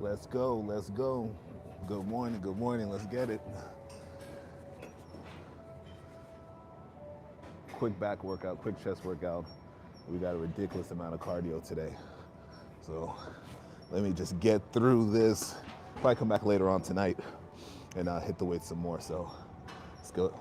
Let's go, let's go. Good morning, let's get it. Quick back workout, quick chest workout. We got a ridiculous amount of cardio today. So let me just get through this. Probably come back later on tonight and hit the weights some more. So let's go.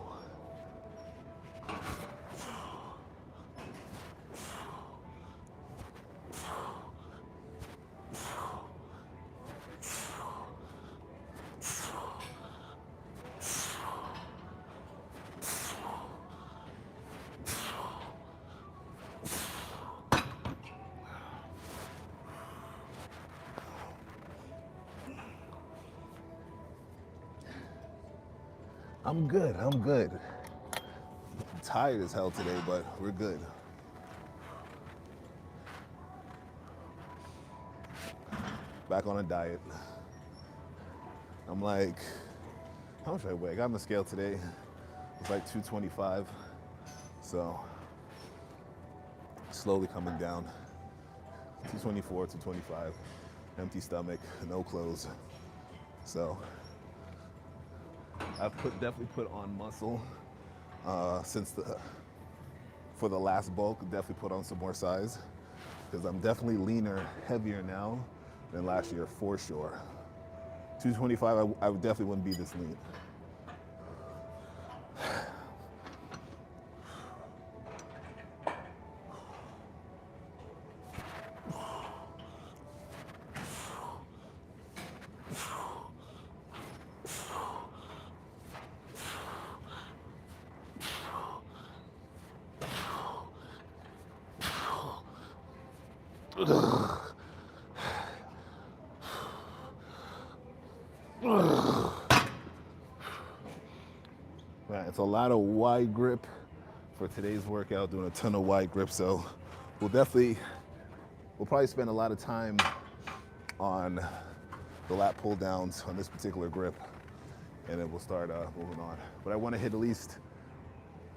I'm good, I'm good. I'm tired as hell today, but we're good. Back on a diet. I'm like, how much I weigh? I got on the scale today. It's like 225. So slowly coming down. 224, 225. Empty stomach, no clothes. So I've definitely put on muscle for the last bulk. Definitely put on some more size because I'm definitely leaner, heavier now than last year for sure. 225, I definitely wouldn't be this lean. Right, it's a lot of wide grip for today's workout, doing a ton of wide grip. So we'll probably spend a lot of time on the lat pull downs on this particular grip, and then we'll start moving on. But I want to hit at least,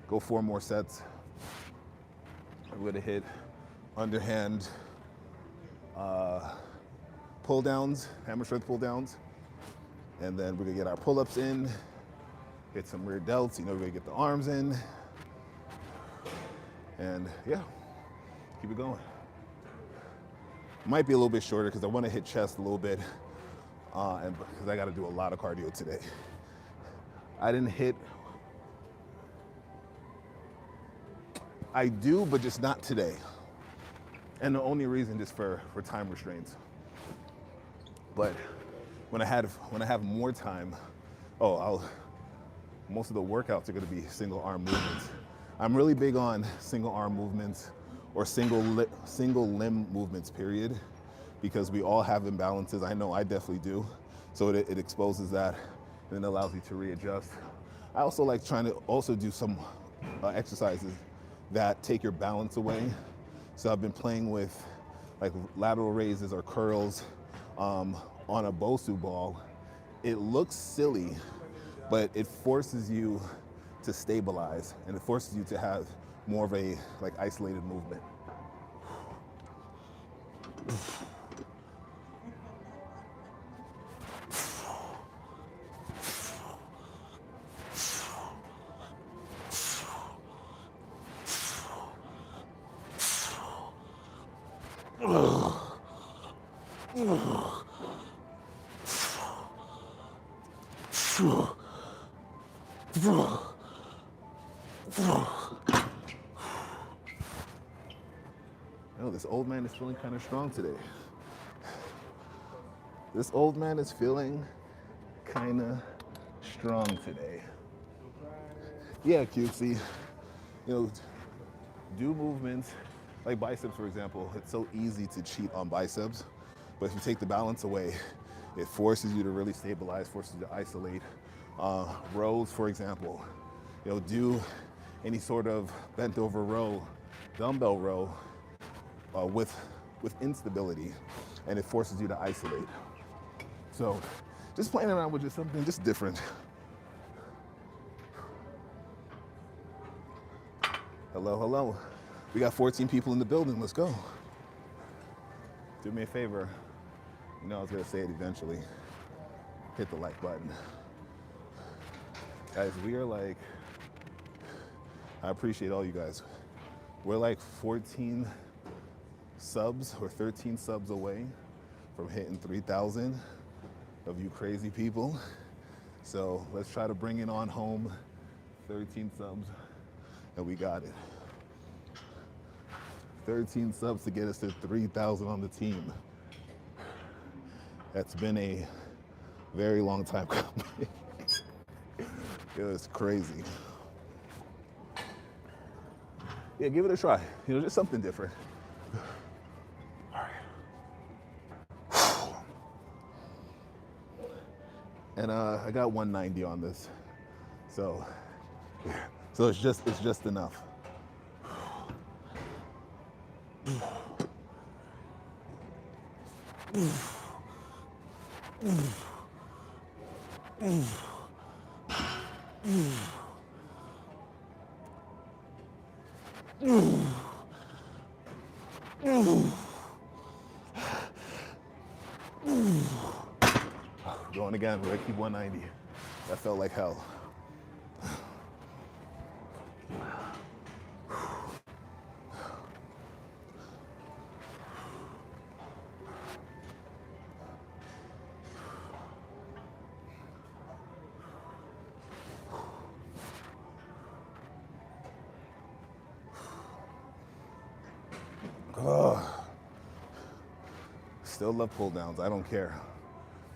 go 4 more sets. I'm going to hit underhand pull downs, hammer strength pull downs, and then we're going to get our pull-ups in, hit some rear delts, we're going to get the arms in, and yeah, keep it going. Might be a little bit shorter because I want to hit chest a little bit, and because I got to do a lot of cardio today. I do, but just not today. And the only reason just for time restraints. But when I have more time, most of the workouts are going to be single arm movements. I'm really big on single arm movements or single limb movements, period, because we all have imbalances. I know I definitely do. So it exposes that, and then allows you to readjust. I also like trying to also do some exercises that take your balance away. So I've been playing with like lateral raises or curls on a Bosu ball. It looks silly, but it forces you to stabilize, and it forces you to have more of a like isolated movement. Oh, this old man is feeling kind of strong today. This old man is feeling kind of strong today. Yeah, cutesy. Do movements like biceps, for example. It's so easy to cheat on biceps, but if you take the balance away, it forces you to really stabilize, forces you to isolate. Rows, for example, do any sort of bent over row, dumbbell row with instability, and it forces you to isolate. So just playing around with just something just different. Hello, hello. We got 14 people in the building. Let's go. Do me a favor. You know, I was gonna say it eventually. Hit the like button. Guys, we are like, I appreciate all you guys. We're like 14 subs or 13 subs away from hitting 3,000 of you crazy people. So let's try to bring it on home. 13 subs, and we got it. 13 subs to get us to 3,000 on the team. That's been a very long time coming. It was crazy. Yeah, give it a try. You know, just something different. All right. And I got 190 on this, so it's just enough. Going again, we're gonna keep 190. That felt like hell. Still love pull downs, I don't care.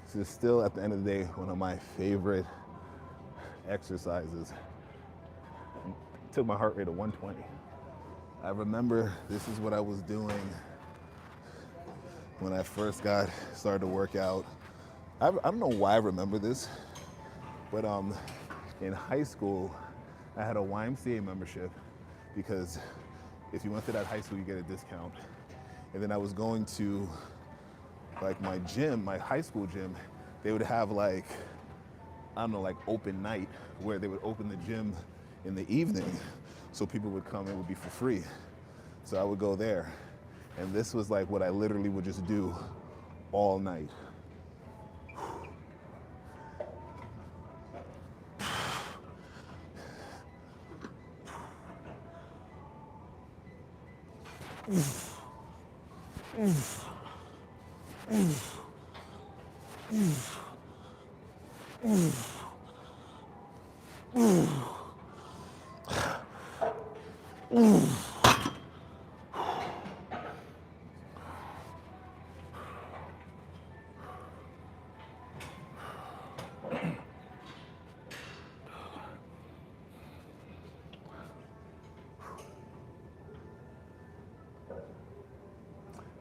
This is still, at the end of the day, one of my favorite exercises. It took my heart rate to 120. I remember this is what I was doing when I first started to work out. I don't know why I remember this, but in high school, I had a YMCA membership because if you went to that high school, you get a discount. And then I was going to like my gym, my high school gym, they would have like, I don't know, like open night where they would open the gym in the evening so people would come, it would be for free. So I would go there. And this was like what I literally would just do all night.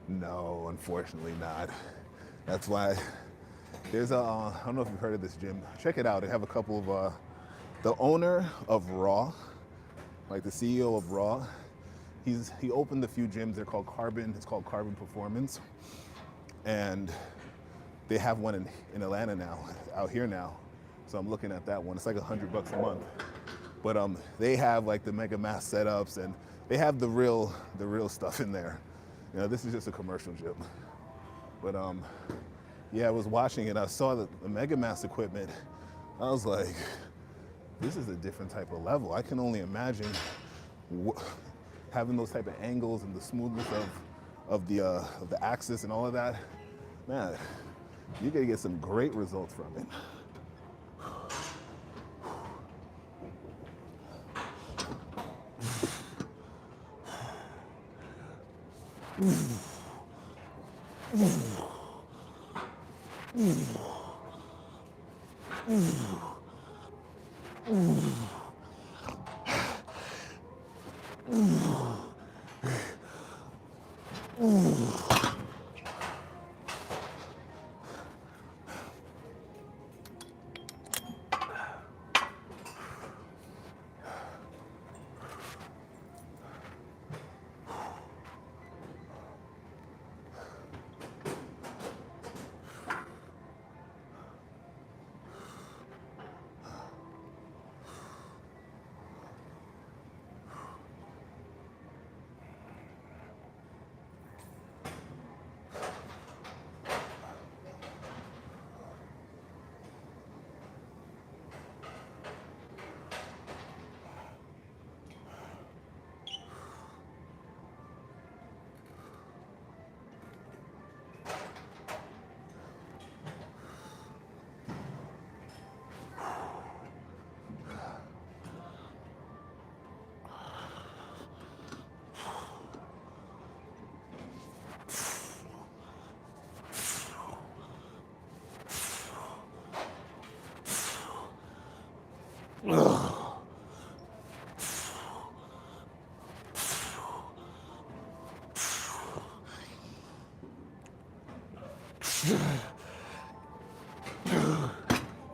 No, unfortunately not. That's why there's I don't know if you've heard of this gym. Check it out. They have a couple of, the owner of Raw, like the CEO of Raw, he opened a few gyms. They're called Carbon, it's called Carbon Performance. And they have one in Atlanta now, out here now. So I'm looking at that one. It's like $100 a month. But they have like the Mega Mass setups and they have the real stuff in there. You know, this is just a commercial gym. But yeah, I was watching it. I saw the Mega Mass equipment. I was like, this is a different type of level. I can only imagine having those type of angles and the smoothness of the axis and all of that. Man, you're gonna get some great results from it.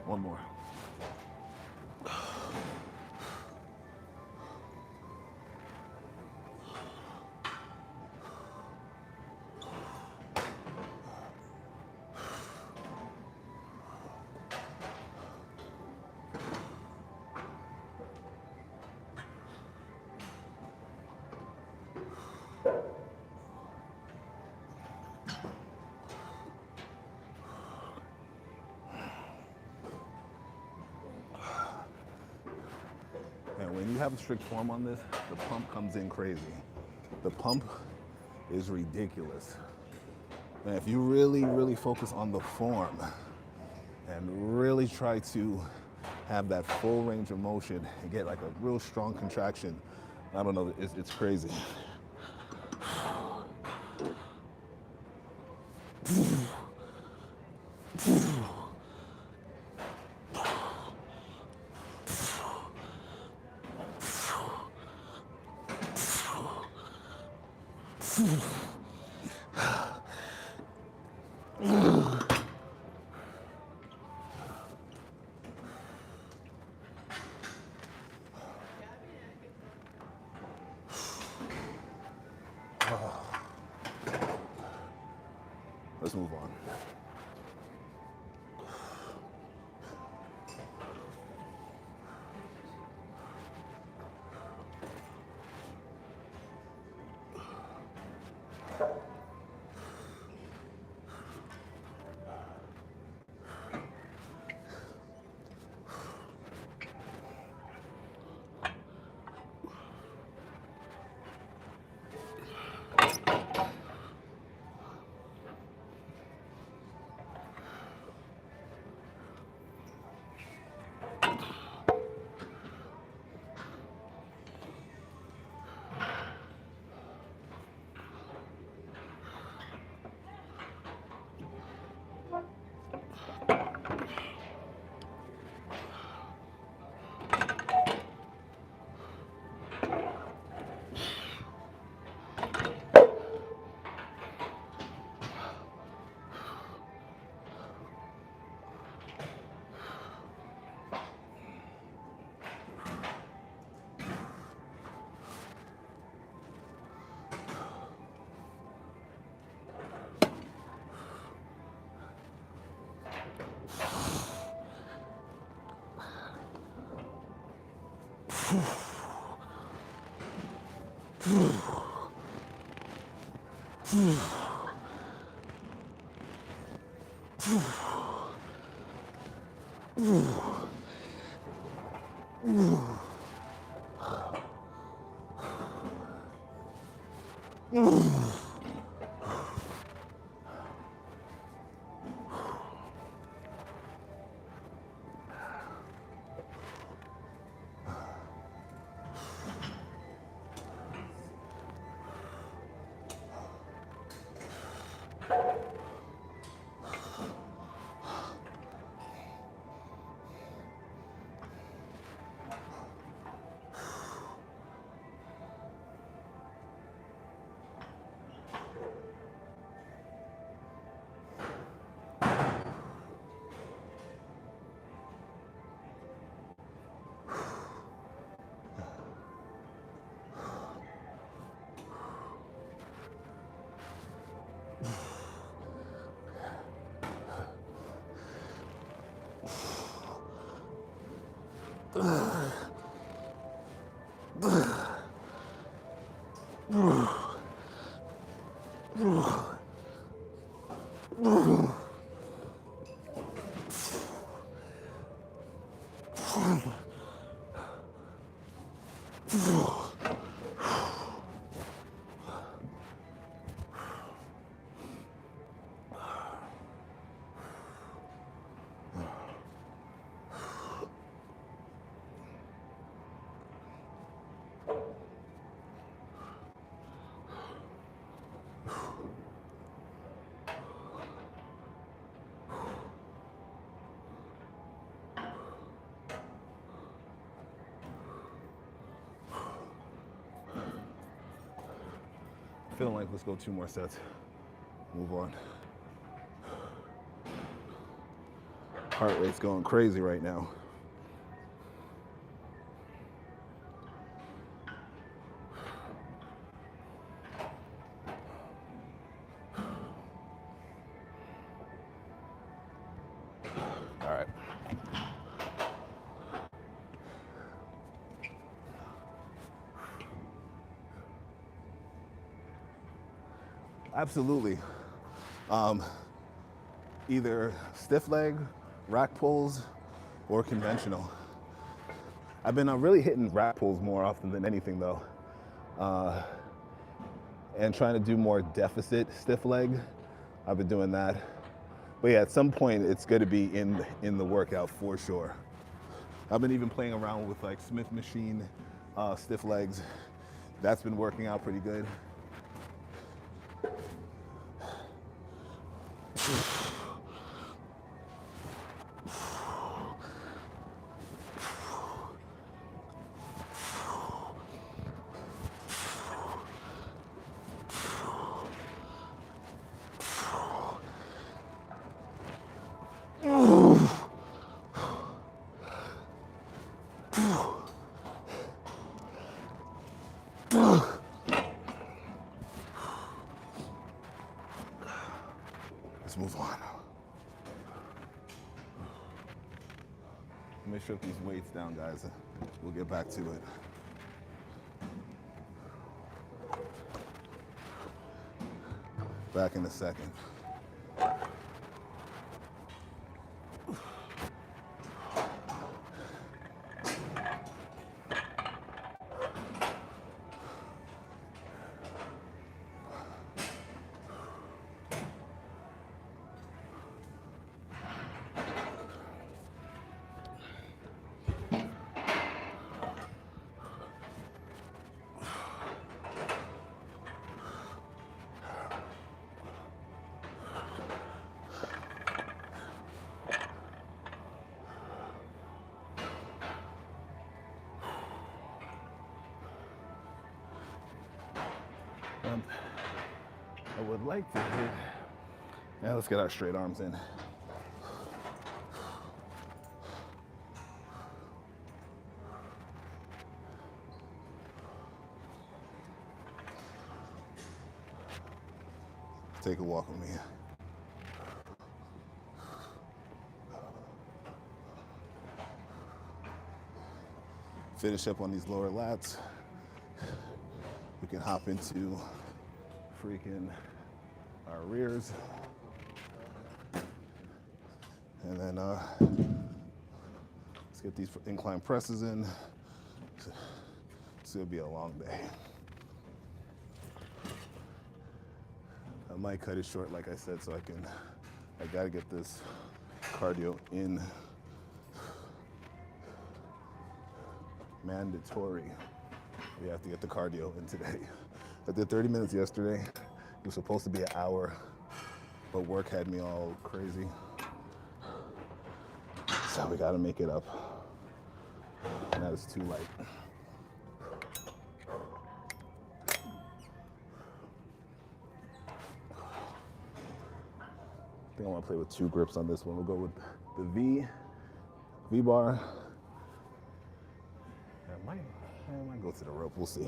One more. And when you have a strict form on this, the pump comes in crazy. The pump is ridiculous. And if you really, really focus on the form and really try to have that full range of motion and get like a real strong contraction, I don't know, it's crazy. Let's move on. Feeling like let's go 2 more sets. Move on. Heart rate's going crazy right now. All right. Absolutely. Either stiff leg, rack pulls, or conventional. I've been really hitting rack pulls more often than anything though. And trying to do more deficit stiff leg. I've been doing that. But yeah, at some point it's good to be in the workout for sure. I've been even playing around with like Smith machine stiff legs. That's been working out pretty good. Let's move on. Let me strip these weights down, guys. We'll get back to it. Back in a second. I would like to hit. Now let's get our straight arms in. Take a walk with me. Finish up on these lower lats. We can hop into freaking our rears. And then let's get these incline presses in. It's gonna be a long day. I might cut it short, like I said, so I gotta get this cardio in. Mandatory. We have to get the cardio in today. I did 30 minutes yesterday. It was supposed to be an hour, but work had me all crazy. So we gotta make it up. And that is too light. I think I wanna play with 2 grips on this one. We'll go with the V-bar. I might go to the rope, we'll see.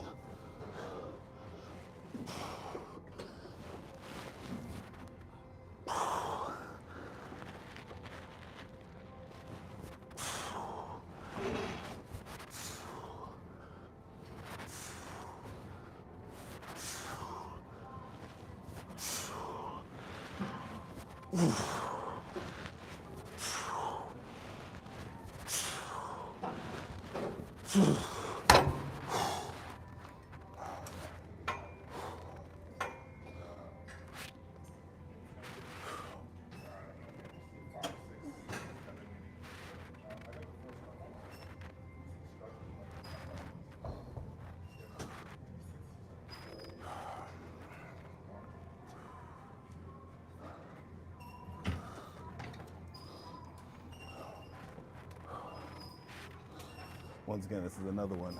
Once again, this is another one.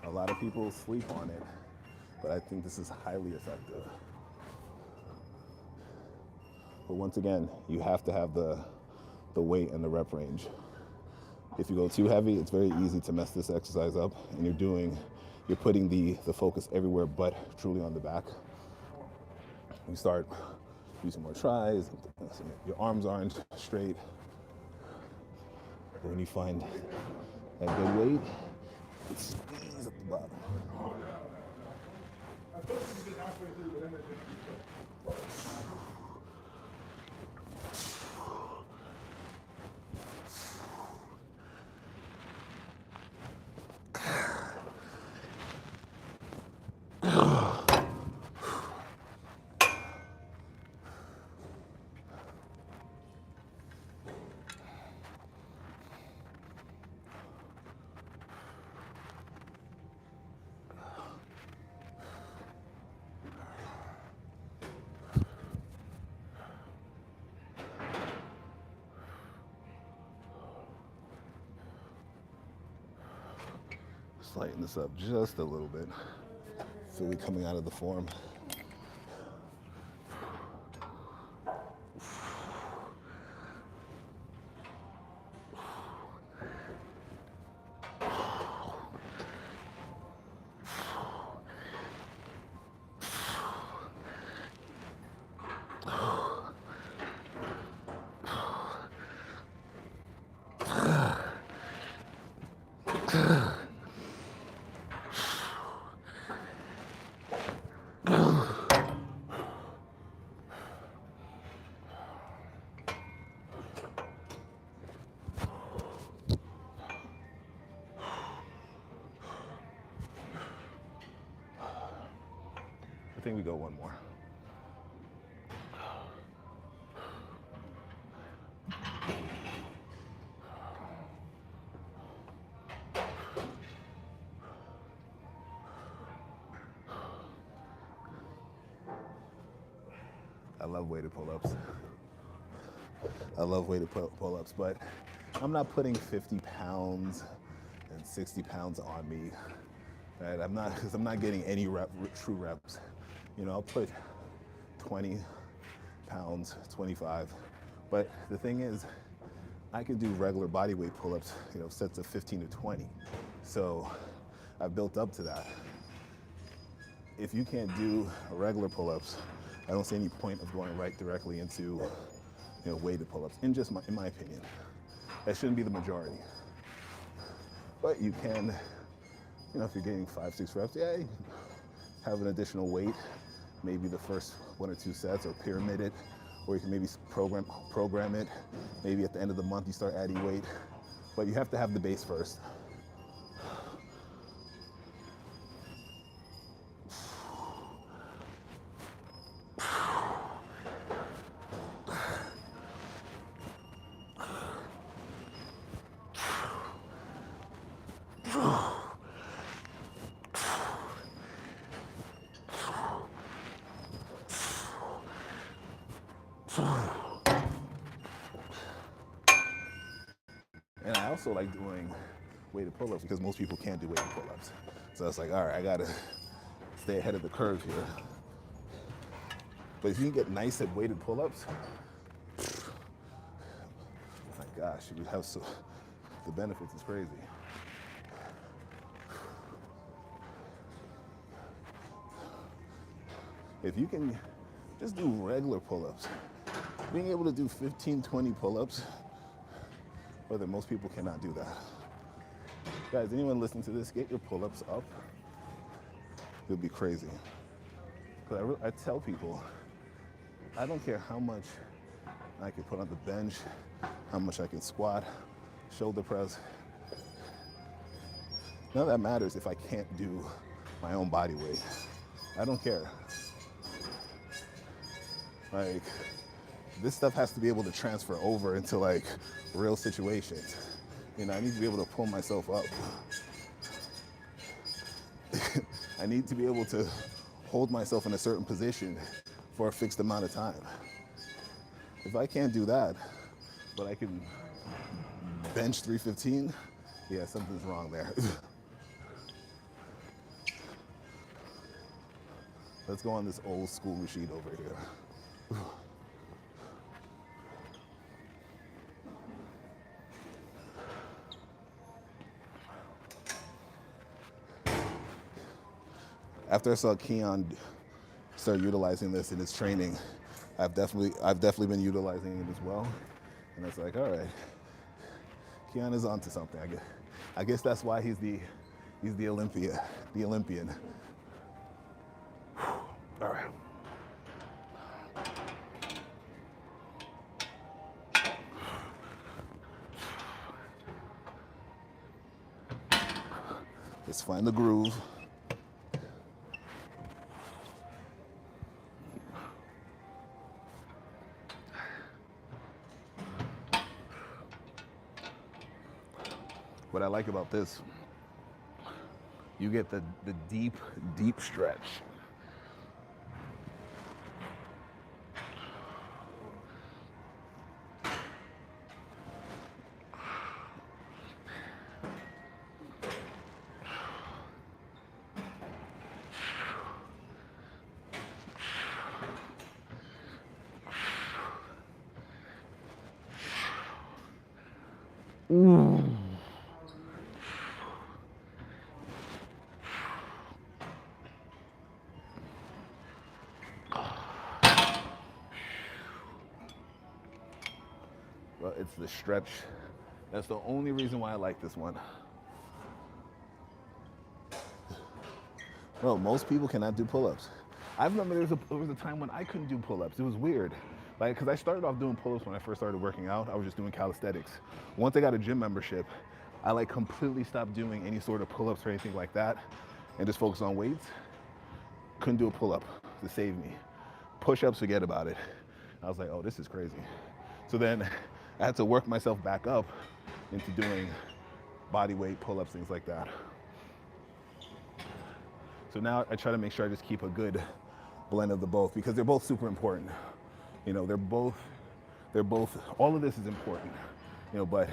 A lot of people sleep on it, but I think this is highly effective. But once again, you have to have the the weight and the rep range. If you go too heavy, it's very easy to mess this exercise up, and you're putting the focus everywhere but truly on the back. You start using more tries, your arms aren't straight. When you find that good weight, squeeze at the bottom. Let's lighten this up just a little bit. Feel it coming out of the form. I think we go one more. I love weighted pull-ups. I love weighted pull-ups, but I'm not putting 50 pounds and 60 pounds on me. Right? Because I'm not getting any true reps. You know, I'll put 20 pounds, 25. But the thing is, I can do regular body weight pull-ups, sets of 15 to 20. So I've built up to that. If you can't do regular pull-ups, I don't see any point of going right directly into weighted pull-ups, in my opinion. That shouldn't be the majority. But you can, if you're getting 5-6 reps, yeah, you can have an additional weight, maybe the first 1 or 2 sets, or pyramid it, or you can maybe program it. Maybe at the end of the month you start adding weight, but you have to have the base first. And I also like doing weighted pull-ups because most people can't do weighted pull-ups. So it's like, all right, I gotta stay ahead of the curve here. But if you can get nice at weighted pull-ups, my gosh, you would have the benefits is crazy. If you can just do regular pull-ups, being able to do 15, 20 pull-ups, but most people cannot do that. Guys, anyone listening to this, get your pull-ups up. It'll be crazy. Because I tell people, I don't care how much I can put on the bench, how much I can squat, shoulder press. None of that matters if I can't do my own body weight. I don't care. Like, this stuff has to be able to transfer over into like real situations. I need to be able to pull myself up. I need to be able to hold myself in a certain position for a fixed amount of time. If I can't do that, but I can bench 315, yeah, something's wrong there. Let's go on this old school machine over here. After I saw Keon start utilizing this in his training, I've definitely been utilizing it as well. And it's like, all right, Keon is onto something. I guess that's why he's the Olympian. All right. Let's find the groove. What I like about this, you get the deep stretch. Well, it's the stretch. That's the only reason why I like this one. Well, most people cannot do pull-ups. I remember there was a time when I couldn't do pull-ups. It was weird. Like, because I started off doing pull-ups when I first started working out. I was just doing calisthenics. Once I got a gym membership, I like completely stopped doing any sort of pull-ups or anything like that and just focused on weights. Couldn't do a pull-up to save me. Push-ups, forget about it. I was like, oh, this is crazy. So then I had to work myself back up into doing body weight pull-ups, things like that. So now I try to make sure I just keep a good blend of the both because they're both super important. You know, they're both, all of this is important, you know, but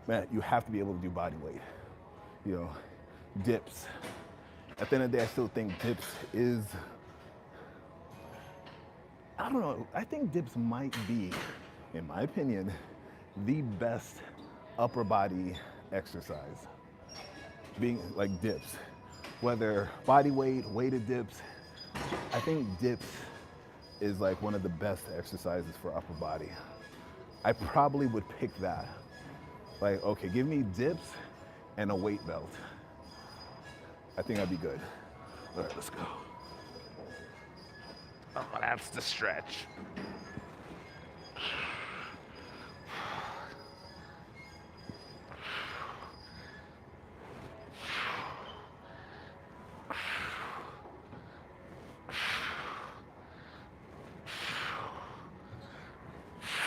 man, you have to be able to do body weight. You know, dips. At the end of the day, I still think dips is, I don't know, I think dips might be, in my opinion, the best upper body exercise. Being like dips, whether body weight, weighted dips, I think dips is like one of the best exercises for upper body. I probably would pick that. Like, okay, give me dips and a weight belt. I think I'd be good. All right, let's go. Oh, that's the stretch.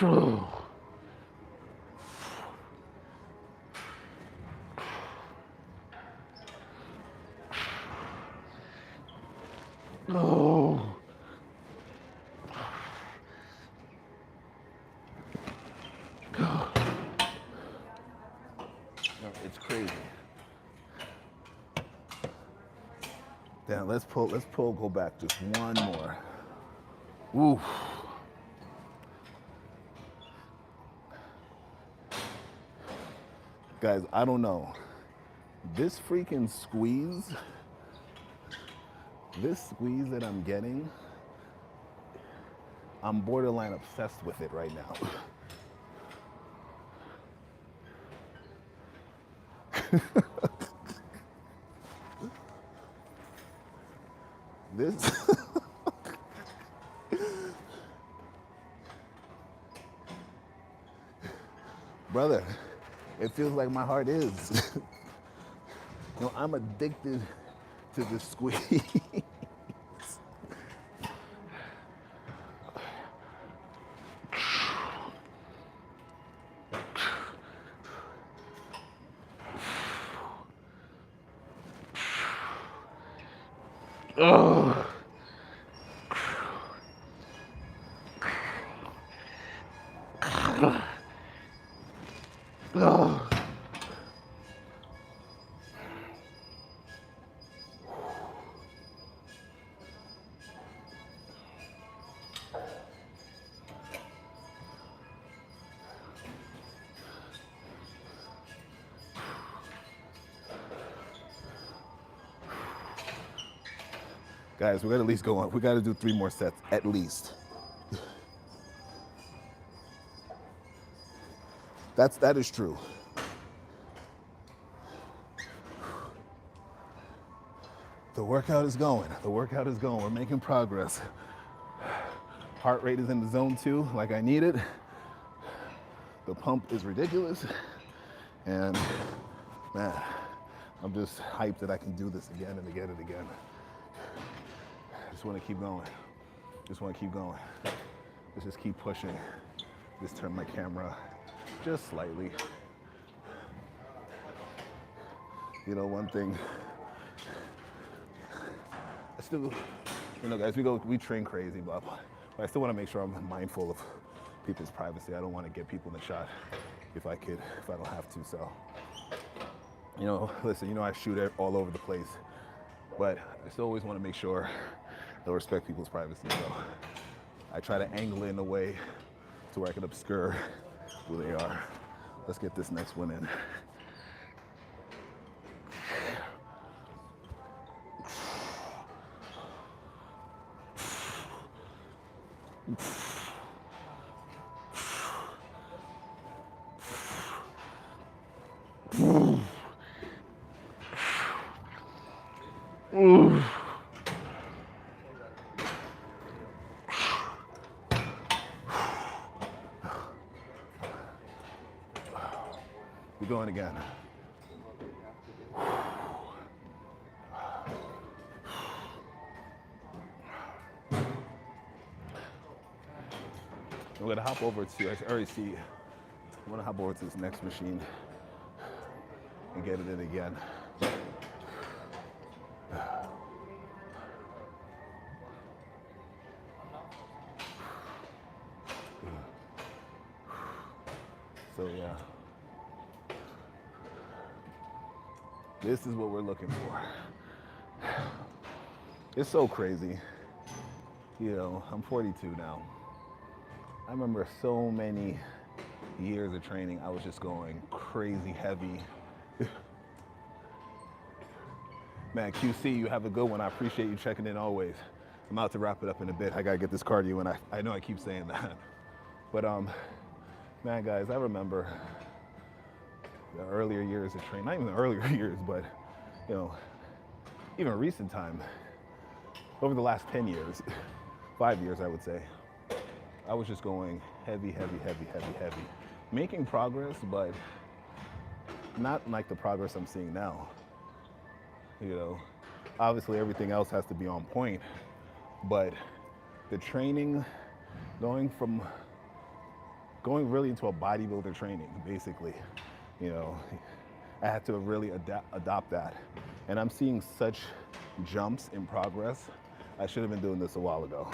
Oh. It's crazy. Damn, let's pull, go back just one more. Oof. Guys, I don't know. This freaking squeeze, that I'm getting, I'm borderline obsessed with it right now. This, brother, it feels like my heart is. You know, I'm addicted to the squeeze. Oh. Oh. Guys, we gotta at least go on. We gotta do 3 more sets, at least. That is true. The workout is going. The workout is going. We're making progress. Heart rate is in the zone 2, like I need it. The pump is ridiculous. And man, I'm just hyped that I can do this again and again and again. Just want to keep going. Just want to keep going. Let's just keep pushing. Just turn my camera just slightly. You know, one thing, I still, you know, guys, we train crazy, but I still want to make sure I'm mindful of people's privacy. I don't want to get people in the shot if I don't have to. So, you know, listen, you know, I shoot all over the place, but I still always want to make sure I respect people's privacy. So I try to angle it in a way to where I can obscure who they are. Let's get this next one in. We're going again. I'm gonna hop over to, I already see, I'm gonna hop over to this next machine and get it in again. So yeah, this is what we're looking for. It's so crazy. You know, I'm 42 now. I remember so many years of training, I was just going crazy heavy. Man, QC, you have a good one. I appreciate you checking in always. I'm about to wrap it up in a bit. I gotta get this cardio, and I know I keep saying that. But man, guys, I remember the earlier years of training, not even the earlier years, but, you know, even recent time, over the last 10 years, 5 years, I would say, I was just going heavy, heavy, heavy, heavy, heavy. Making progress, but not like the progress I'm seeing now. You know, obviously everything else has to be on point, but the training, going really into a bodybuilder training, basically, you know, I had to really adopt that. And I'm seeing such jumps in progress. I should have been doing this a while ago.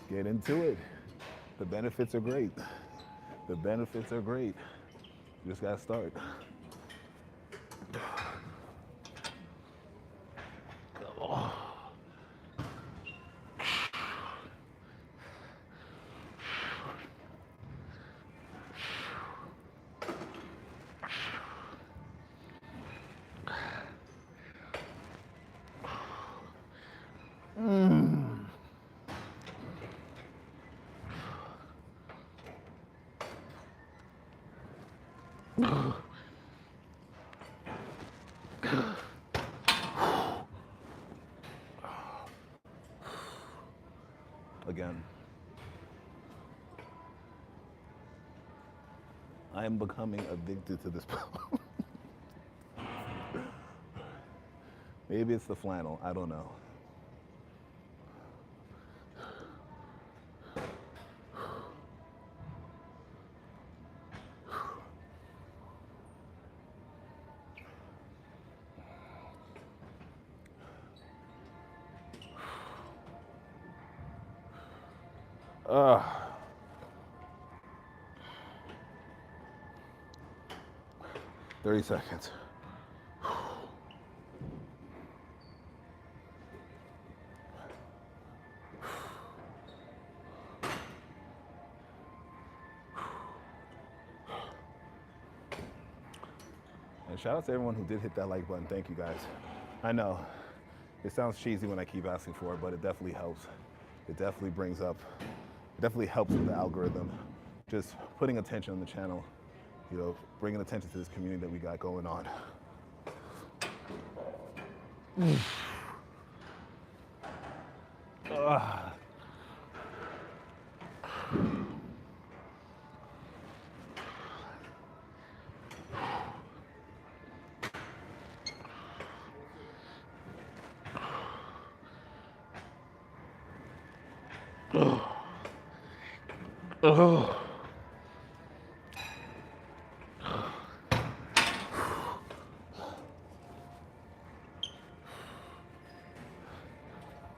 Get into it. The benefits are great. The benefits are great. You just gotta start. Oh. Again, I am becoming addicted to this. Maybe it's the flannel, I don't know. Ugh. 30 seconds. And shout out to everyone who did hit that like button. Thank you guys. I know it sounds cheesy when I keep asking for it, but it definitely helps. It definitely brings up, it definitely helps with the algorithm. Just putting attention on the channel, you know, bringing attention to this community that we got going on.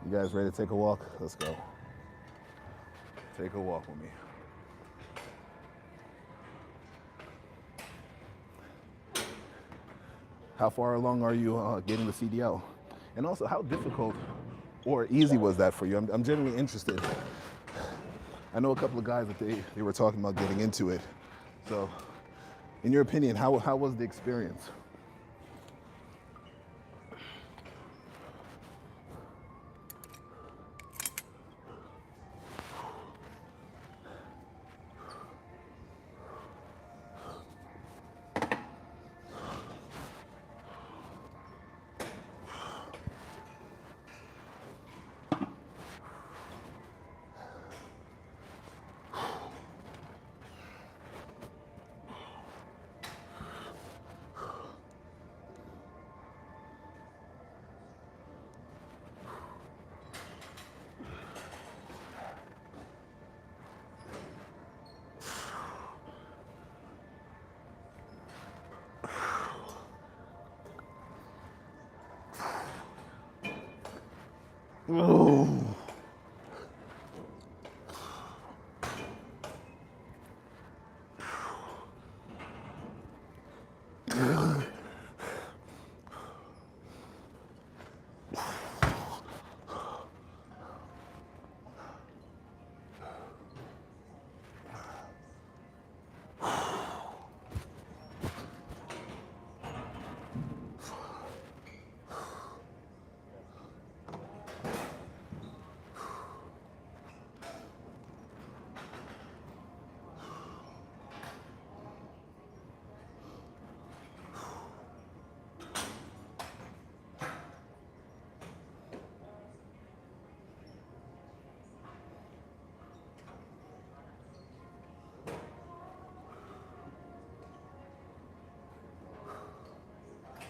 You guys ready to take a walk? Let's go. Take a walk with me. How far along are you getting the CDL? And also, how difficult or easy was that for you? I'm genuinely interested. I know a couple of guys that they were talking about getting into it. So, in your opinion, how was the experience? Oh.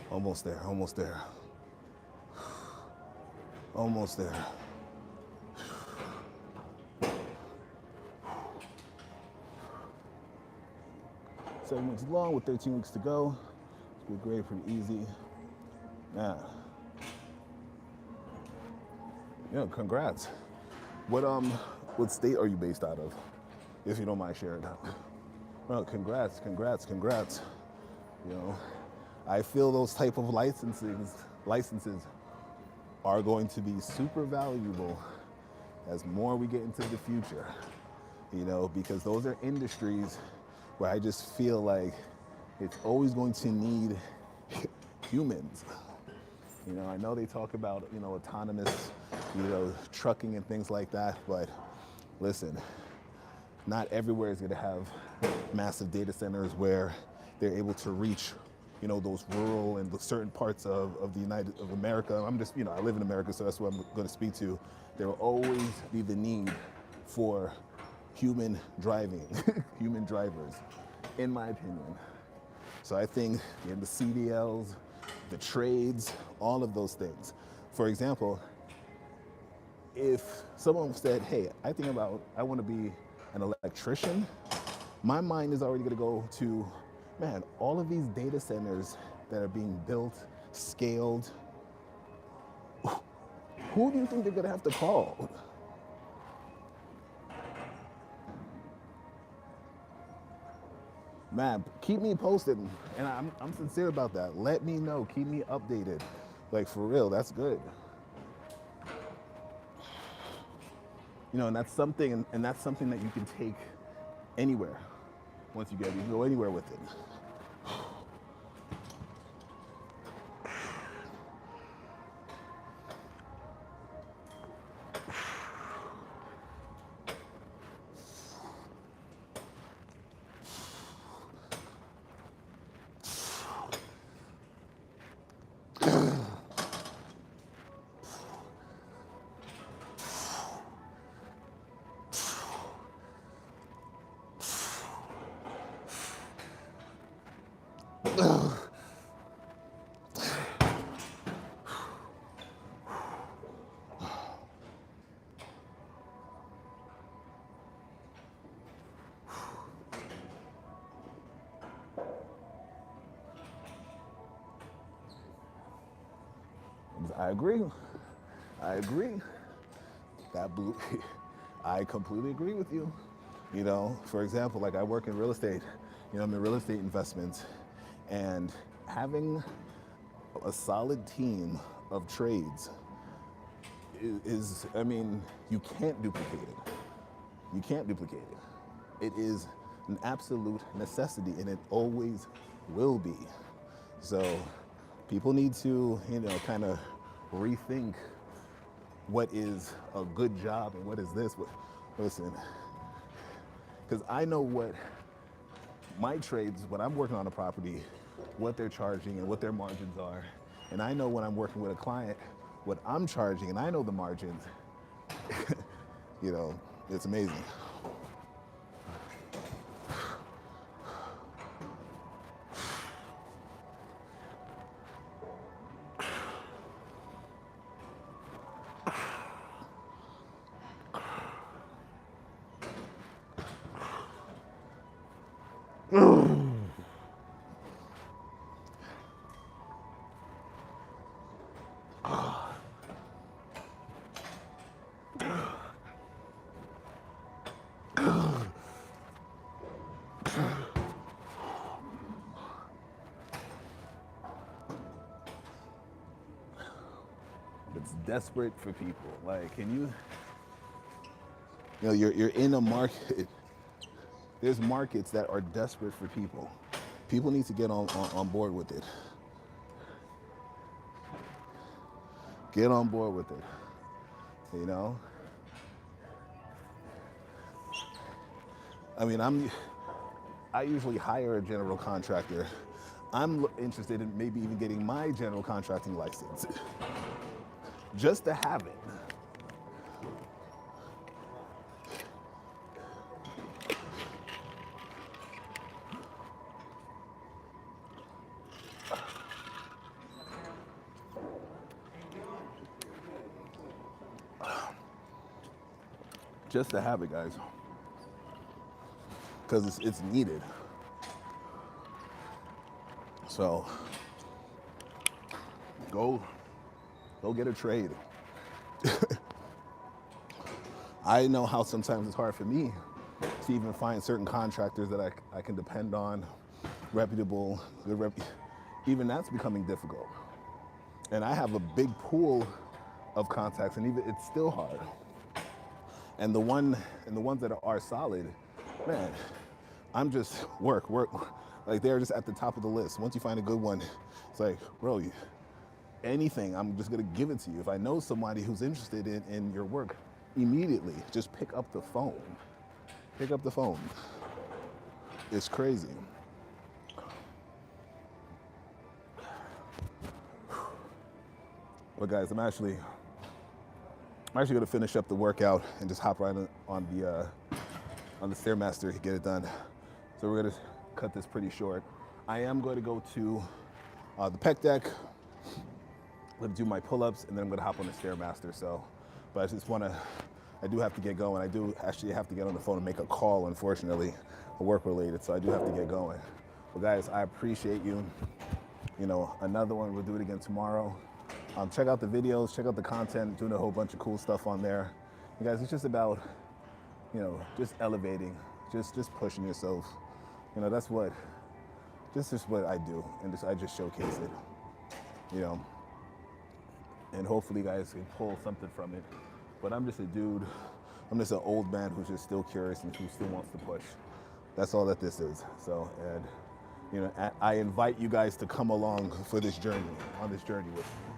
Almost there, almost there. Almost there. 7 weeks long with 13 weeks to go. It's been great, pretty easy. Yeah. Yeah, congrats. What state are you based out of? If you don't mind sharing that. Well, congrats. You know, I feel those type of licenses are going to be super valuable as more we get into the future, you know, because those are industries where I just feel like it's always going to need humans. You know, I know they talk about, you know, autonomous, you know, trucking and things like that, but listen, not everywhere is going to have massive data centers where they're able to reach, you know, those rural and the certain parts of the United of America. I'm just, you know, I live in America, so that's what I'm going to speak to. There will always be the need for human driving, human drivers, in my opinion. So I think in the CDLs, the trades, all of those things. For example, if someone said, hey, I want to be an electrician, my mind is already going to go to, man, all of these data centers that are being built, scaled, who do you think they're going to have to call? Man, keep me posted, and I'm sincere about that. Let me know, keep me updated. Like, for real, that's good. You know, and that's something that you can take anywhere. Once you can go anywhere with it. I agree. I agree. That blue, I completely agree with you. You know, for example, like I work in real estate, you know, I'm in real estate investments, and having a solid team of trades is, I mean, you can't duplicate it. You can't duplicate it. It is an absolute necessity, and it always will be. So people need to, you know, kind of rethink what is a good job and what is this. But listen, because I know what my trades, when I'm working on a property, what they're charging and what their margins are. And I know when I'm working with a client, what I'm charging, and I know the margins. You know, it's amazing. It's desperate for people. Like, can you know, you're in a market. There's markets that are desperate for people. People need to get on board with it. Get on board with it. You know? I mean, I usually hire a general contractor. I'm interested in maybe even getting my general contracting license. Just to have it. Just to have it, guys. Because it's needed. So go get a trade. I know how sometimes it's hard for me to even find certain contractors that I can depend on, reputable, even that's becoming difficult. And I have a big pool of contacts, and even it's still hard. And the ones that are solid, man, I'm just work. Like they're just at the top of the list. Once you find a good one, it's like, bro, anything, I'm just gonna give it to you. If I know somebody who's interested in your work, immediately just pick up the phone. Pick up the phone. It's crazy. Well, guys, I'm actually gonna finish up the workout and just hop right on the Stairmaster to get it done. So we're gonna cut this pretty short. I am going to go to the pec deck. I'm gonna do my pull-ups, and then I'm gonna hop on the Stairmaster. So, but I do have to get going. I do actually have to get on the phone and make a call, unfortunately, work related. So I do have to get going. Well, guys, I appreciate you. You know, another one, we'll do it again tomorrow. Check out the videos, check out the content, doing a whole bunch of cool stuff on there. You guys, it's just about, you know, just elevating, just pushing yourself. You know, that's what I do, and I just showcase it, you know. And hopefully you guys can pull something from it. But I'm just a dude, I'm just an old man who's just still curious and who still wants to push. That's all that this is. So, and, you know, I invite you guys to come along for this journey, on this journey with me.